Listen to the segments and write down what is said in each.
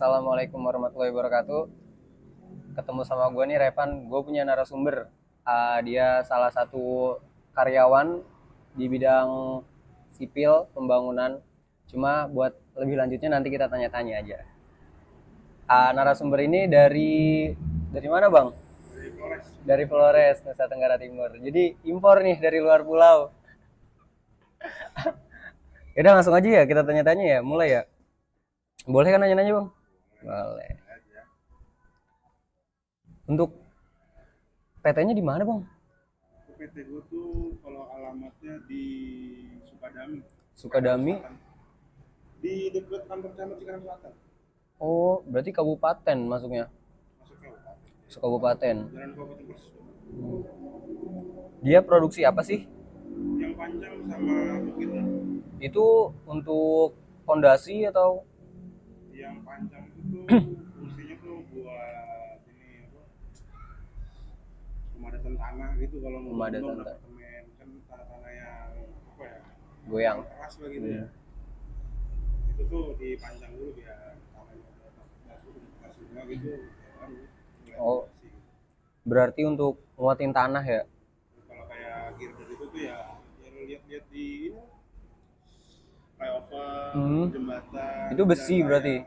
Assalamualaikum warahmatullahi wabarakatuh. Ketemu sama gue nih Revan. Gue punya narasumber. Dia salah satu karyawan di bidang sipil pembangunan. Cuma buat lebih lanjutnya nanti kita tanya-tanya aja. Narasumber ini dari mana bang? Dari Flores, Nusa Tenggara Timur. Jadi impor nih dari luar pulau. Yaudah langsung aja ya kita tanya-tanya ya. Mulai ya. Boleh kan nanya-nanya bang? Boleh. Untuk PT-nya di mana bang? PT gue tuh kalau alamatnya di Sukadami. Sukadami. Di dekat kantor camat Cikarang Selatan. Oh, berarti kabupaten masuknya. Masuk kabupaten. Kabupaten. Jalan Kabupaten Persis. Dia produksi apa sih? Yang panjang sama bukitnya. Itu untuk fondasi atau? Yang panjang itu fungsinya tuh buat ini apa? Pemadatan tanah gitu kalau mau Pemadatan bangun tanah. apartemen kan tanah-tanah yang apa ya? Goyang. Keras lah gitu ya. Itu tuh dipanjang dulu biar tanahnya keras semua gitu. Oh, berarti untuk nguatin tanah ya? Kalau kayak girder itu tuh ya lihat-lihat di ini flyover, jembatan. Itu besi berarti?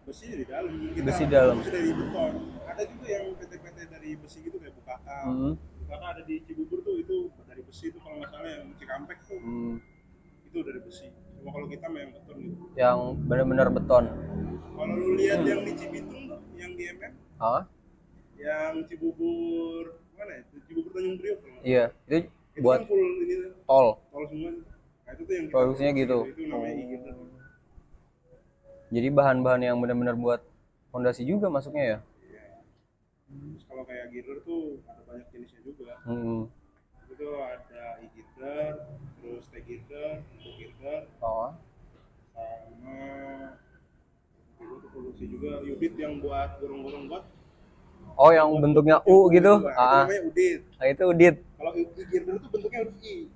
Besi di dalam. Besi dalam. Besi dari beton. Ada juga yang PT-PT dari besi gitu kayak Bukaka. Bukaka ada di Cibubur tuh itu dari besi itu kalau nggak salah yang Cikampek tuh. Itu dari besi. Cuma kalau kita memang beton gitu. Yang benar-benar beton. Kalau lu lihat yang di Cibitung, yang di MM, yang Cibubur mana ya? Cibubur Tanjung Priok. Iya, itu buat kan full ini tol. Tol semua. Nah, itu tuh yang produksinya gitu. Itu namanya e-girder. Jadi bahan-bahan yang benar-benar buat fondasi juga masuknya ya? Iya. Terus kalau kayak girder tuh ada banyak jenisnya juga. Itu ada e-girder, terus T-girder, U-girder, sama itu tuh produksi juga unit yang buat gorong-gorong buat. Oh, yang bentuknya U gitu? Itu namanya udit. Nah, itu udit. Kalau e-girder tuh bentuknya huruf I.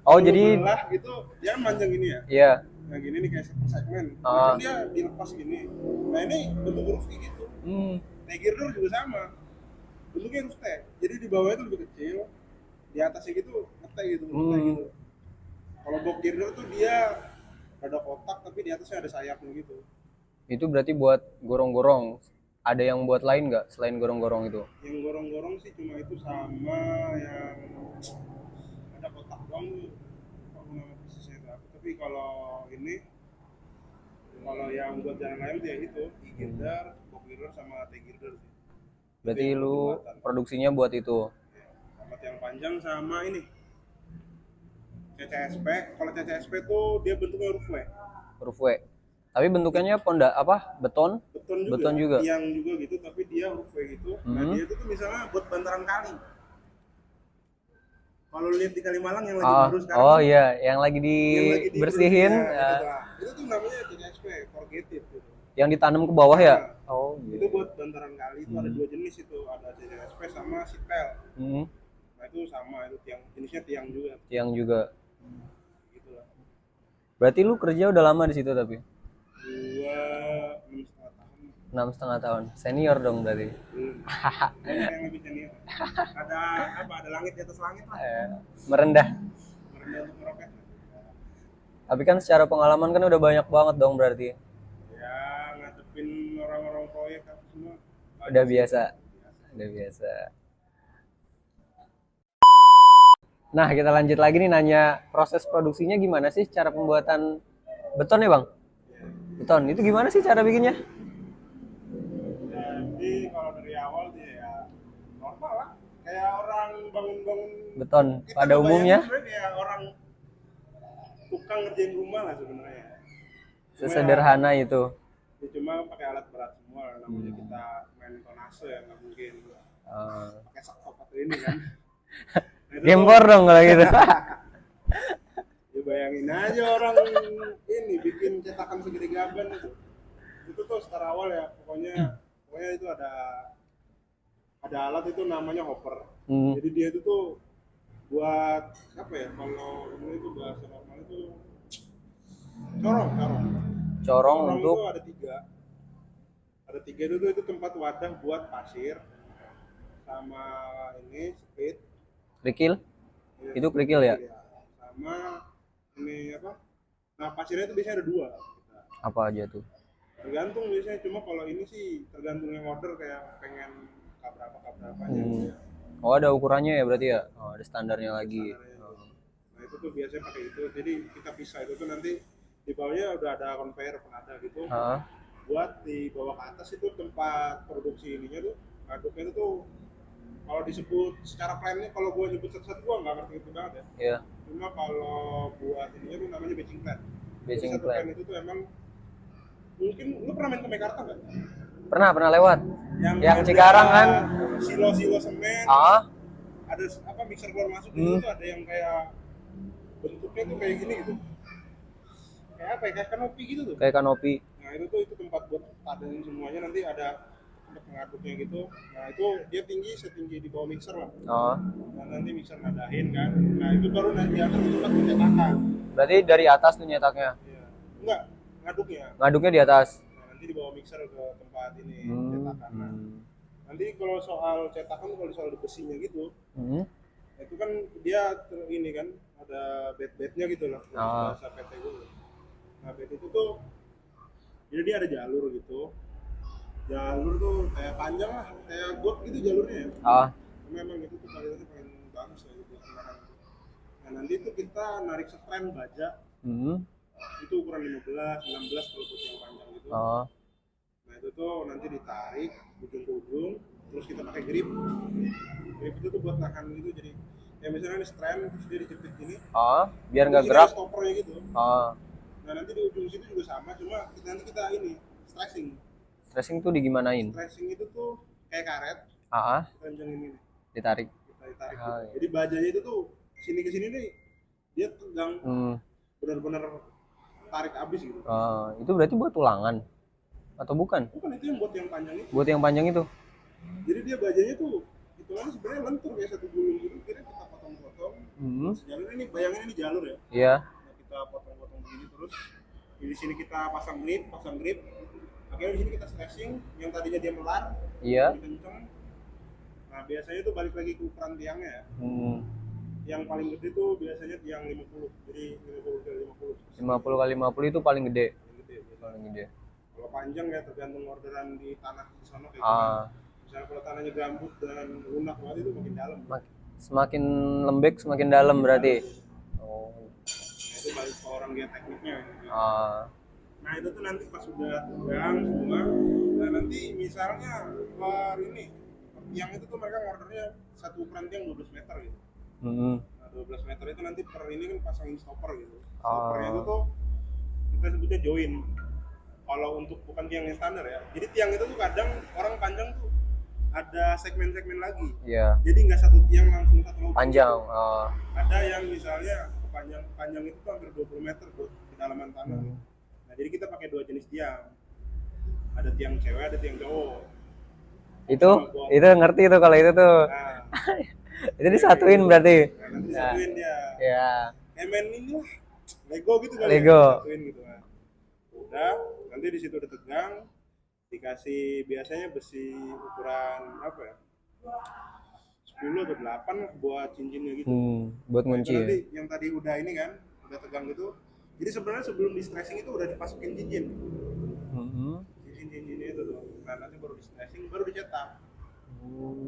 Oh, jadi belah gitu dia manjang gini ya? Iya. Nah gini nih kayak segmen. Nah, dia dilepas gini. Nah ini bentuk huruf I gitu. T-girder juga sama. Bentuknya huruf T. Jadi di bawahnya tuh lebih kecil. Di atasnya gitu T gitu, huruf T gitu. Kalau box girder tuh dia ada kotak tapi di atasnya ada sayapnya gitu. Itu berarti buat gorong-gorong. Ada yang buat lain nggak selain gorong-gorong itu? Yang gorong-gorong sih cuma itu sama yang ada kotak doang tuh. Aku nama persisnya itu apa. Tapi kalau ini kalau yang buat jalan layang dia itu e-girder, box girder sama T-girder sih. Berarti lu produksinya buat itu? Ya, alat yang panjang sama ini CCSP. Kalau CCSP tuh dia bentuknya huruf W. Huruf W. Tapi bentukannya beton? Beton juga. Tiang juga gitu, tapi dia huruf W gitu. Nah dia itu tuh misalnya buat bantaran kali. Kalau lihat di Kalimalang yang lagi baru sekarang. Oh iya, yang lagi dibersihin. Itu tuh namanya CCSP, corrugated gitu. Yang ditanam ke bawah ya? Oh. Itu buat bantaran kali itu ada dua jenis itu, ada CCSP sama sipel. Nah itu sama, itu tiang jenisnya tiang juga. Tiang juga. Gitu lah. Berarti lu kerja udah lama di situ tapi? Gua 6,5 tahun. Senior dong berarti. Yang lebih senior. Ada langit di atas langit lah. Merendah untuk meroket. Tapi kan secara pengalaman kan udah banyak banget dong berarti. Ya ngadepin orang-orang proyek apa semua. Udah biasa. Nah kita lanjut lagi nih nanya proses produksinya gimana sih cara pembuatan beton ya bang? Beton itu gimana sih cara bikinnya? Jadi kalau dari awal dia ya normal lah, kayak orang bangun-bangun beton pada umumnya. Kayak orang tukang ngerjain rumah lah sebenarnya. Sesederhana itu. Ya, cuma pakai alat berat semua, namanya kita main tonase ya nggak mungkin pakai sakop atau ini kan. Gempor dong kalau gitu. Ya bayangin aja orang ini bikin cetakan segede gaban itu tuh secara awal ya pokoknya itu ada alat itu namanya hopper. Jadi dia itu tuh buat apa ya, kalau ini itu bahasa normal itu corong Corong untuk itu ada 3. Ada 3 itu tuh, itu tempat wadah buat pasir sama ini speed. Kerikil? Ya, Itu kerikil ya? sama ini apa? Nah pasirnya itu biasanya ada 2. Apa aja tuh? Tergantung biasanya, cuma kalau ini sih tergantung yang order kayak pengen kaberapa aja gitu ya. Oh ada ukurannya ya berarti ya? Oh, ada standarnya lagi. Standarnya itu. Nah itu tuh biasanya pakai itu, jadi kita pisah itu tuh nanti di bawahnya udah ada conveyor penada gitu. Heeh. Buat di bawah ke atas itu tempat produksi ininya tuh, aduknya itu tuh kalau disebut secara plannya, kalau gua nyebut satu-satu gua nggak ngerti banget ya. Iya. Cuma kalau buat ininya tuh namanya batching plant. Jadi Batching satu plant. plant itu tuh emang, mungkin lu pernah main ke Mekarta nggak? Pernah lewat. Yang ada Cikarang kan? Silo-silo semen. Ah. Ada apa mixer keluar masuk gitu tuh, ada yang kayak bentuknya tuh kayak gini gitu. Kayak apa ya? Kayak kanopi gitu tuh. Kayak kanopi. Nah itu tempat buat padain semuanya, nanti ada tempat pengaduknya gitu. Nah itu dia setinggi di bawah mixer lah. Oh. Nah nanti mixer nadahin kan. Nah itu baru nanti akan tempat pencetakan. Berarti dari atas tuh nyetaknya? Iya. Enggak, ngaduknya. Ngaduknya di atas? Nah nanti dibawa mixer ke tempat ini cetakan. Nah, nanti kalau soal cetakan, kalau soal besinya gitu, itu kan dia ini kan ada bed-bednya gitu lah, bahasa PT gitu. Nah bed itu tuh, jadi dia ada jalur gitu. Jalur tuh kayak panjang lah, kayak got gitu jalurnya ya. Memang itu tuh kualitasnya paling bagus lah buat kendaraan. Nah nanti tuh kita narik strand baja. Itu ukuran 15, 16 kalau buat yang panjang gitu. Nah itu tuh nanti ditarik ujung ke ujung, terus kita pakai grip. Grip itu tuh buat nahan gitu, jadi ya misalnya ini strand terus dia dijepit gini. Biar nggak gerak. Stoppernya gitu. Nah nanti di ujung situ juga sama, cuma nanti kita ini stressing. Stressing tuh digimanain? Stressing itu tuh kayak karet. Panjang ini. Ditarik. Ditarik. Gitu. Jadi bajanya itu tuh sini ke sini nih dia tegang. Benar-benar tarik abis gitu. Itu berarti buat tulangan atau bukan? Bukan, itu yang buat yang panjang itu. Buat yang panjang itu. Jadi dia bajanya tuh hitungannya sebenarnya lentur kayak satu gulung gitu, kira kita potong-potong. Jalur ini, bayangin ini jalur ya. Iya. Nah, kita potong-potong begini terus. Di sini kita pasang grip. Akhirnya di sini kita stressing, yang tadinya dia melar. Iya. Kenceng. Nah, biasanya tuh balik lagi ke ukuran tiangnya ya. Yang paling gede tuh biasanya tiang 50. Jadi 50 kali 50. 50 kali 50 itu paling gede. Paling gede. Kalau panjang ya tergantung orderan di tanah di sana kayak gimana. Misalnya kalau tanahnya gambut dan lunak banget itu makin dalam. Semakin lembek semakin dalam berarti. Nah, itu balik ke orang dia tekniknya. Nah itu tuh nanti pas udah tegang semua, nah nanti misalnya per ini, per tiang itu tuh mereka ordernya satu ukuran tiang 12 meter gitu. Nah 12 meter itu nanti per ini kan pasangin stopper gitu. Stoppernya itu tuh kita sebutnya join. Kalau untuk bukan tiang yang standar ya, jadi tiang itu tuh kadang orang panjang tuh ada segmen-segmen lagi. Iya. Jadi nggak satu tiang langsung satu lubang. Panjang. Ada yang misalnya panjang itu tuh hampir 20 meter buat kedalaman tanah. Nah jadi kita pakai 2 jenis tiang. Ada tiang cewek, ada tiang cowok. Itu ngerti tuh kalau itu tuh. Nah. Itu disatuin berarti. Nah, nanti disatuin dia. Iya. Kayak main ini lah. Lego gitu kali. Lego. Disatuin gitu kan. Udah, nanti di situ udah tegang, dikasih biasanya besi ukuran apa ya? 10 atau 8 lah buat cincinnya gitu. Buat ngunci ya. Nanti yang tadi udah ini kan, udah tegang gitu. Jadi sebenarnya sebelum di stressing itu udah dimasukin cincin. Cincin-cincinnya itu tuh. Nah, nanti baru di stressing, baru dicetak.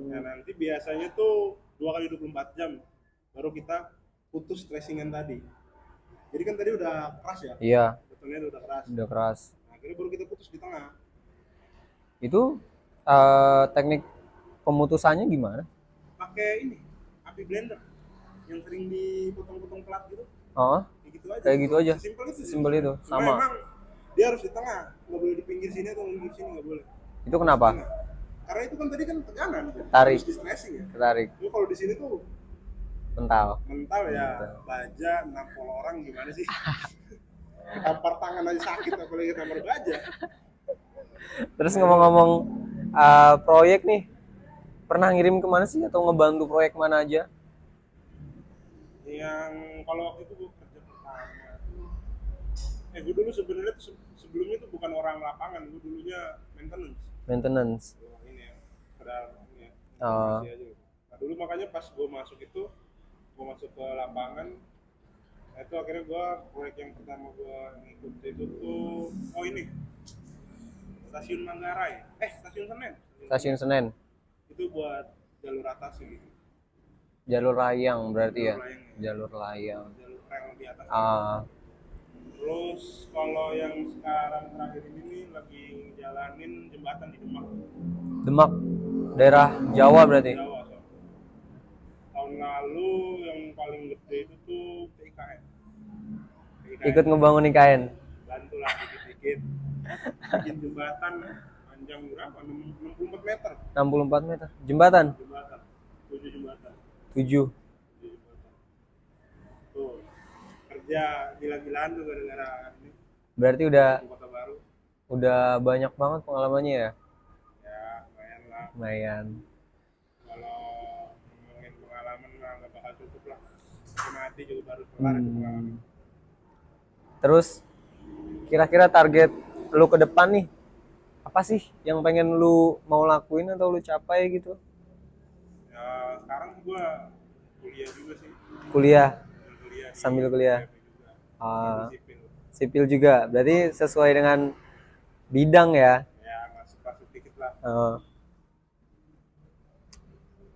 Nah, nanti biasanya tuh 2 kali 24 jam baru kita putus stressingan tadi. Jadi kan tadi udah keras ya? Iya. Betonnya udah keras. Udah keras. Nah, akhirnya baru kita putus di tengah. Itu teknik pemutusannya gimana? Pakai ini, api blender yang sering dipotong-potong plat gitu. Kayak gitu aja. Simpel itu. Sama. Memang dia harus di tengah, nggak boleh di pinggir sini atau pinggir sini, nggak boleh. Itu kenapa? Karena itu kan tadi kan tegangan, tarik. Harus di stressing ya. Tarik. Itu kalau di sini tuh mental ya, baja nampol orang gimana sih? Tampar tangan aja sakit, apalagi tampar baja. Terus ngomong-ngomong proyek nih, pernah ngirim kemana sih atau ngebantu proyek mana aja? Yang kalau waktu itu gue kerja pertama, gue dulu sebenarnya sebelumnya tuh bukan orang lapangan, gue dulunya Maintenance. ini ya, sekedar ini ya, Oh. informasi aja gitu. Nah dulu makanya pas gue masuk itu, gue masuk ke lapangan, nah itu akhirnya gue proyek yang pertama gue ngikut itu tuh, oh ini stasiun Manggarai, stasiun Senen. Stasiun Senen. Itu buat jalur atas gitu. Jalur layang berarti ya. Jalur layang. Jalur layang. Jalur rel di atas. Terus kalau yang sekarang terakhir ini nih lagi jalanin jembatan di Demak. Demak, daerah Jawa berarti. Jawa. So. Tahun lalu yang paling gede itu tuh TIKN. Ikut ngebangun IKN. Bantu lah dikit-dikit. Bikin jembatan panjang berapa? 64 meter. 64 meter. Jembatan? Jembatan. 7 jembatan. 7. Tuh. Kerja gila-gilaan tuh gara-gara ini. Berarti Kota Baru. Udah banyak banget pengalamannya ya? Ya, lumayan lah. Lumayan. Kalau ngomongin pengalaman mah nggak bakal cukup lah. Mati juga baru kelar itu pengalaman. Terus kira-kira target lu ke depan nih apa sih yang pengen lu mau lakuin atau lu capai gitu? Ya sekarang gua kuliah juga sih. Kuliah. Sambil Kuliah. Sipil. Sipil juga. Berarti sesuai dengan bidang ya? Ya masuk dikit lah.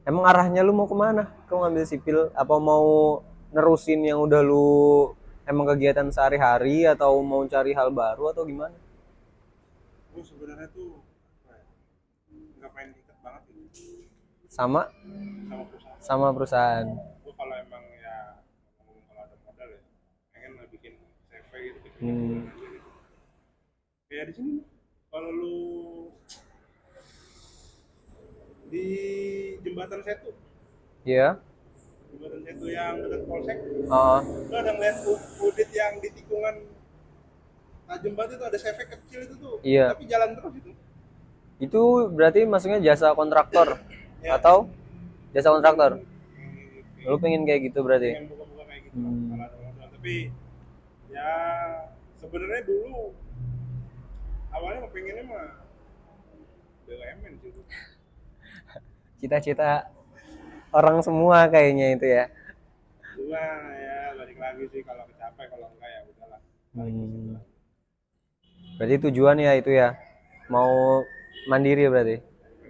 Emang arahnya lu mau kemana? Kau ngambil sipil? Apa mau nerusin yang udah lu emang kegiatan sehari-hari atau mau cari hal baru atau gimana? Gue sebenarnya tuh nggak main ikat banget gitu. Sama perusahaan. Sama perusahaan. Gue kalau emang ya kalau ada modal ya pengen lah bikin CV gitu. Kayak di sini kalau lu di jembatan Setu. Iya. Jembatan Setu yang dekat Polsek. Lu ada ngeliat udit yang di tikungan jembatan itu ada CV kecil itu tuh. Iya. Tapi jalan terus itu. Itu berarti maksudnya jasa kontraktor ya. Atau jasa kontraktor? Lu pengen kayak gitu berarti? Pengen buka-buka kayak gitu. Kalau ada modal. Tapi ya sebenarnya dulu awalnya pengennya mah BUMN sih. Cita-cita orang semua kayaknya itu ya. Cuma ya balik lagi sih kalau kecapai, kalau enggak ya udahlah. Berarti tujuan ya itu ya mau mandiri berarti.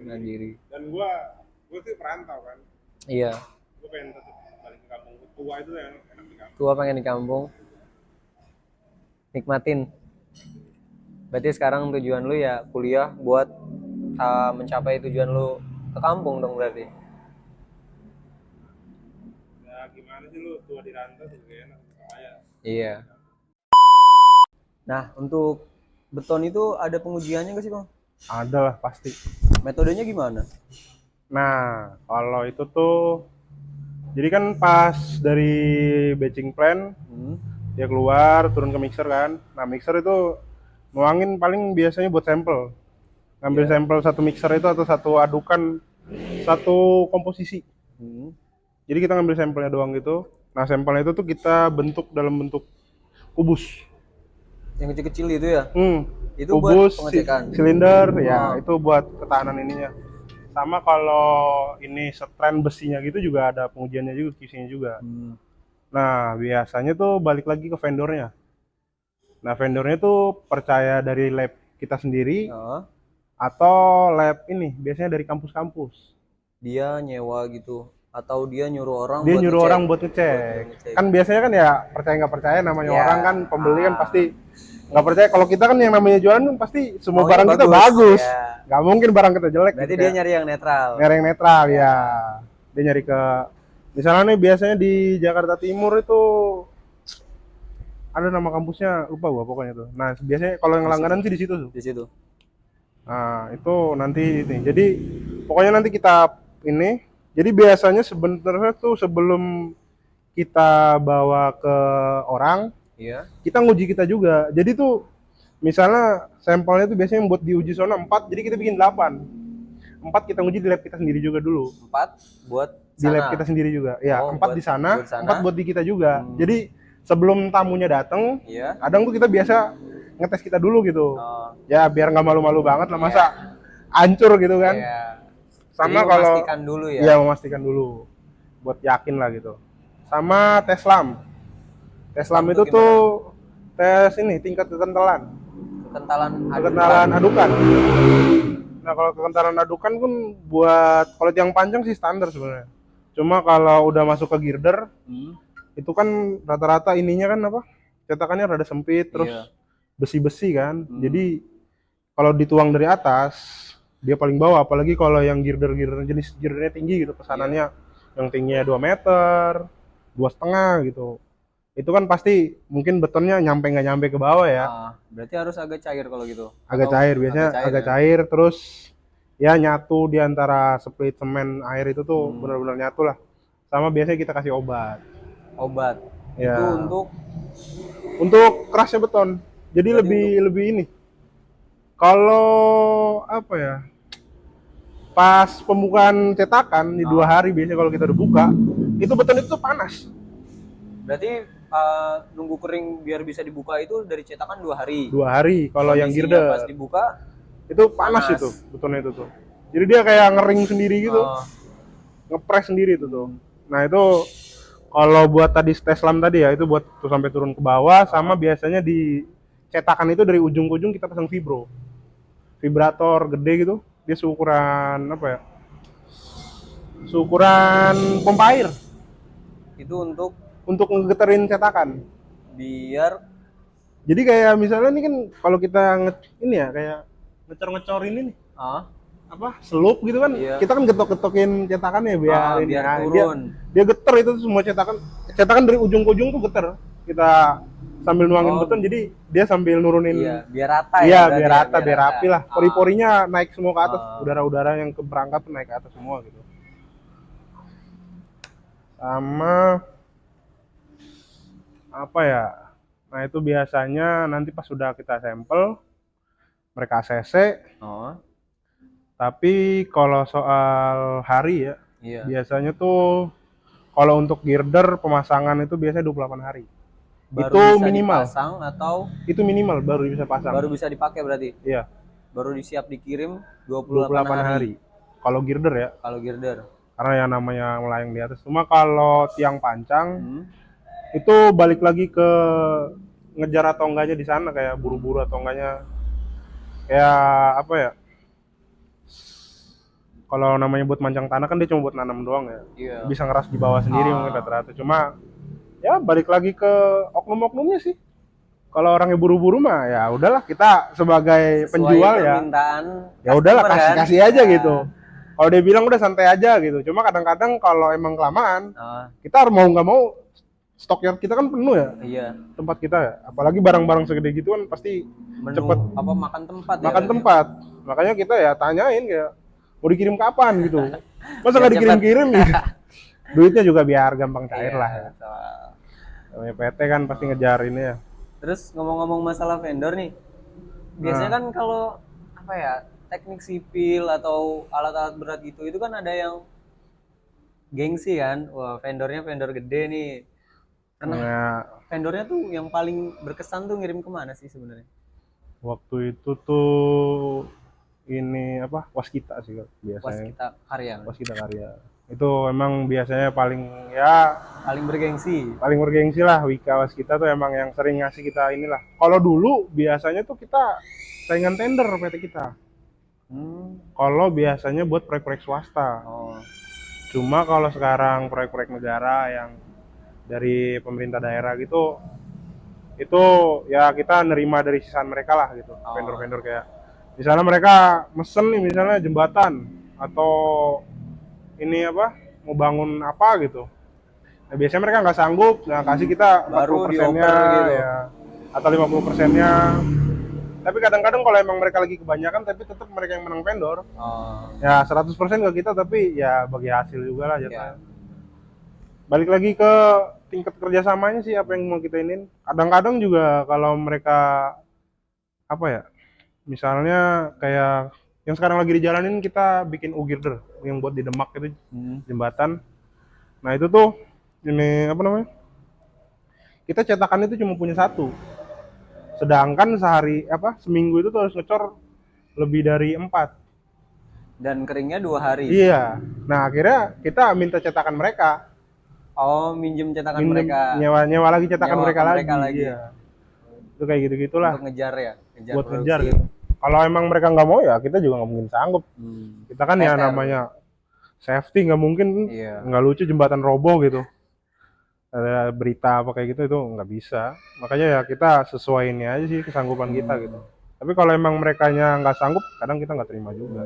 Mandiri. Dan gua sih perantau kan. Iya. Gua pengen tetap balik ke kampung. Tua itu yang enak di kampung. Tua pengen di kampung. Nikmatin. Berarti sekarang tujuan lu ya kuliah buat mencapai tujuan lu ke kampung dong berarti. Ya gimana sih lu tua di rantau tuh gak enak. Iya. Nah untuk beton itu ada pengujiannya nggak sih Bang? Ada lah pasti. Metodenya gimana? Nah kalau itu tuh jadi kan pas dari batching plan dia keluar turun ke mixer kan. Nah mixer itu nuangin paling biasanya buat sampel. Ngambil sampel satu mixer itu atau satu adukan satu komposisi. Jadi kita ngambil sampelnya doang gitu. Nah sampelnya itu tuh kita bentuk dalam bentuk kubus. Yang kecil-kecil itu ya? Itu kubus, buat pengecekan. silinder, ya itu buat ketahanan ininya. Sama kalau ini strand besinya gitu juga ada pengujiannya juga, QC-nya juga. Nah biasanya tuh balik lagi ke vendornya. Nah vendornya tuh percaya dari lab kita sendiri atau lab ini biasanya dari kampus-kampus. Dia nyewa gitu atau dia nyuruh orang buat ngecek. Kan biasanya kan ya percaya nggak percaya namanya orang kan pembeli kan pasti nggak percaya. Kalau kita kan yang namanya jualan kan pasti semua barang kita bagus. Nggak mungkin barang kita jelek. Berarti dia nyari yang netral. Ya. Dia nyari ke misalnya nih biasanya di Jakarta Timur itu ada nama kampusnya lupa gua pokoknya tuh. Nah biasanya kalau yang langganan sih di situ tuh. Di situ. Nah itu nanti ini. Jadi pokoknya nanti kita ini. Jadi biasanya sebenarnya tuh sebelum kita bawa ke orang, kita nguji kita juga. Jadi tuh misalnya sampelnya tuh biasanya buat diuji zona 4, jadi kita bikin 8. 4 kita nguji di lab kita sendiri juga dulu. 4 buat di lab kita sendiri juga. Ya, 4 di sana, 4 buat di kita juga. Jadi sebelum tamunya datang, kadang tuh kita biasa ngetes kita dulu gitu. Oh. Ya biar nggak malu-malu banget lah, masa hancur gitu kan. Iya. Sama Jadi kalau memastikan dulu ya. Iya, memastikan dulu buat yakin lah gitu. Sama tes lam. Tes lam itu gimana? tuh tes ini tingkat kekentalan. Kekentalan Adukan. Nah, kalau kekentalan adukan pun buat kalau yang panjang sih standar sebenarnya. Cuma kalau udah masuk ke girder, itu kan rata-rata ininya kan apa? Cetakannya rada sempit, terus besi-besi kan. Jadi kalau dituang dari atas, dia paling bawah. Apalagi kalau yang girder jenis girdernya tinggi gitu, pesanannya yang tingginya 2 meter, 2,5 gitu. Itu kan pasti mungkin betonnya nggak nyampe ke bawah ya. Berarti harus agak cair kalau gitu. Agak cair biasanya, agak cair terus ya nyatu di antara split semen air itu tuh benar-benar nyatu lah. Sama biasanya kita kasih obat. Ya. Itu untuk kerasnya beton. Jadi lebih ini. Kalau apa ya? Pas pembukaan cetakan di 2 hari biasanya kalau kita udah buka, itu beton itu tuh panas. Berarti nunggu kering biar bisa dibuka itu dari cetakan 2 hari. 2 hari kalau yang girder. Pas dibuka itu panas itu betonnya itu tuh. Jadi dia kayak ngering sendiri gitu. Ngepres sendiri itu tuh. Nah, itu kalau buat tadi tes lam tadi ya, itu buat tuh sampai turun ke bawah. Sama biasanya di cetakan itu dari ujung ke ujung kita pasang vibrator gede gitu. Dia seukuran apa ya? Seukuran pompa air. Itu untuk ngegeterin cetakan. Biar jadi kayak misalnya ini kan kalau kita ini ya kayak ngecor ini nih. Apa? Selup gitu kan. Kita kan getok-getokin cetakannya biar turun. Dia geter itu semua cetakan dari ujung ke ujung tuh geter. Kita sambil nuangin beton, jadi dia sambil nurunin. Biar rata ya. Iya, biar rata, biar rapi lah. Pori-porinya naik semua ke atas, udara-udara yang berangkat tuh naik ke atas semua gitu. Sama apa ya? Nah, itu biasanya nanti pas sudah kita sampel, mereka ACC. Tapi kalau soal hari ya, biasanya tuh kalau untuk girder pemasangan itu biasanya 28 hari. Baru itu bisa minimal. Dipasang atau itu minimal baru bisa pasang. Baru bisa dipakai berarti? Iya. Baru disiap dikirim 28 hari. Kalau girder ya. Kalau girder. Karena yang namanya melayang di atas. Cuma kalau tiang pancang itu balik lagi ke ngejar atau enggaknya di sana, kayak buru-buru atau enggaknya. Kayak apa ya? Kalau namanya buat mancang tanah kan dia cuma buat nanam doang ya. Bisa ngeras di bawah sendiri mungkin rata-rata. Cuma ya balik lagi ke oknum-oknumnya sih. Kalau orangnya buru-buru mah ya udahlah, kita sebagai penjual ya. Ya udahlah kasih aja gitu. Kalau dia bilang udah santai aja gitu. Cuma kadang-kadang kalau emang kelamaan, kita mau nggak mau stok yang kita kan penuh ya. Tempat kita ya. Apalagi barang-barang segede gitu kan pasti cepet makan tempat. Makan tempat. Makanya kita ya tanyain kayak mau dikirim kapan gitu. Masa nggak dikirim-kirim ya? Duitnya juga biar gampang cair lah ya. Namanya PT kan pasti ngejar ini ya. Terus ngomong-ngomong masalah vendor nih, biasanya kan kalau apa ya, teknik sipil atau alat-alat berat gitu, itu kan ada yang gengsi kan, wah vendornya vendor gede nih. Karena vendornya tuh yang paling berkesan tuh ngirim kemana sih sebenarnya? Waktu itu tuh ini apa, Waskita sih biasanya. Waskita Karya. Itu emang biasanya paling bergengsi lah. Wika Waskita tuh emang yang sering ngasih kita inilah. Kalau dulu biasanya tuh kita saingan tender PT kita. Kalau biasanya buat proyek-proyek swasta. Cuma kalau sekarang proyek-proyek negara yang dari pemerintah daerah gitu, itu ya kita nerima dari sisaan mereka lah gitu. Vendor-vendor kayak misalnya mereka mesen nih, misalnya jembatan atau ini apa, mau bangun apa gitu. Nah, biasanya mereka nggak sanggup, nah kasih kita 40%-nya gitu ya, atau 50%-nya. Tapi kadang-kadang kalau emang mereka lagi kebanyakan tapi tetap mereka yang menang vendor, ya 100% ke kita, tapi ya bagi hasil juga lah jatuhnya. Balik lagi ke tingkat kerjasamanya sih, apa yang mau kita inin. Kadang-kadang juga kalau mereka apa ya, misalnya kayak yang sekarang lagi dijalanin, kita bikin U-girder yang buat di Demak itu, jembatan. Nah itu tuh ini apa namanya, kita cetakan itu cuma punya satu. Sedangkan seminggu itu tuh harus ngecor lebih dari 4. Dan keringnya 2 hari. Iya. Nah akhirnya kita minta cetakan mereka. Oh, minjem cetakan mereka. Nyewa lagi cetakan Nyewa mereka ke mereka lagi. Iya. Itu kayak gitu-gitulah. Untuk ngejar ya, ngejar Buat ngejar produksi. gitu. Kalau emang mereka nggak mau ya kita juga nggak mungkin sanggup. Kita kan ya Teter. namanya safety, nggak mungkin, Iya. nggak lucu jembatan roboh gitu. Ada berita apa kayak gitu itu nggak bisa. Makanya ya kita sesuaiinnya aja sih kesanggupan kita gitu. Tapi kalau emang merekanya nggak sanggup, kadang kita nggak terima juga.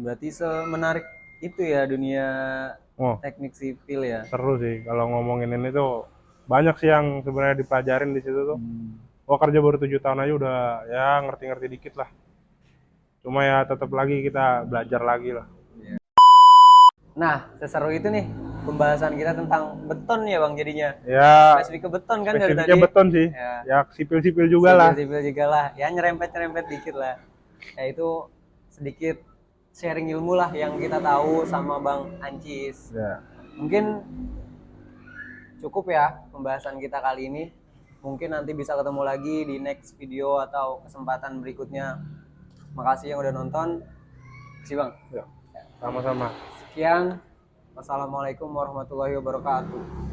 Berarti semenarik itu ya dunia Oh, teknik sipil ya. seru sih kalau ngomongin ini tuh, banyak sih yang sebenarnya dipelajarin di situ tuh. Gua kerja baru 7 tahun aja udah ya ngerti-ngerti dikit lah. Cuma ya tetap lagi kita belajar lagi lah. Nah, seseru itu nih pembahasan kita tentang beton ya Bang jadinya. Ya Spesifik ke beton kan dari spesifiknya tadi. beton sih. Ya, Ya sipil-sipil juga lah. sipil juga lah. Ya nyerempet-nyerempet dikit lah. Ya itu sedikit sharing ilmu lah yang kita tahu sama Bang Ancis. Ya. Mungkin cukup ya pembahasan kita kali ini. Mungkin nanti bisa ketemu lagi di next video atau kesempatan berikutnya. Makasih yang udah nonton. Makasih Bang. Ya. Sama-sama. Sekian. Wassalamualaikum warahmatullahi wabarakatuh.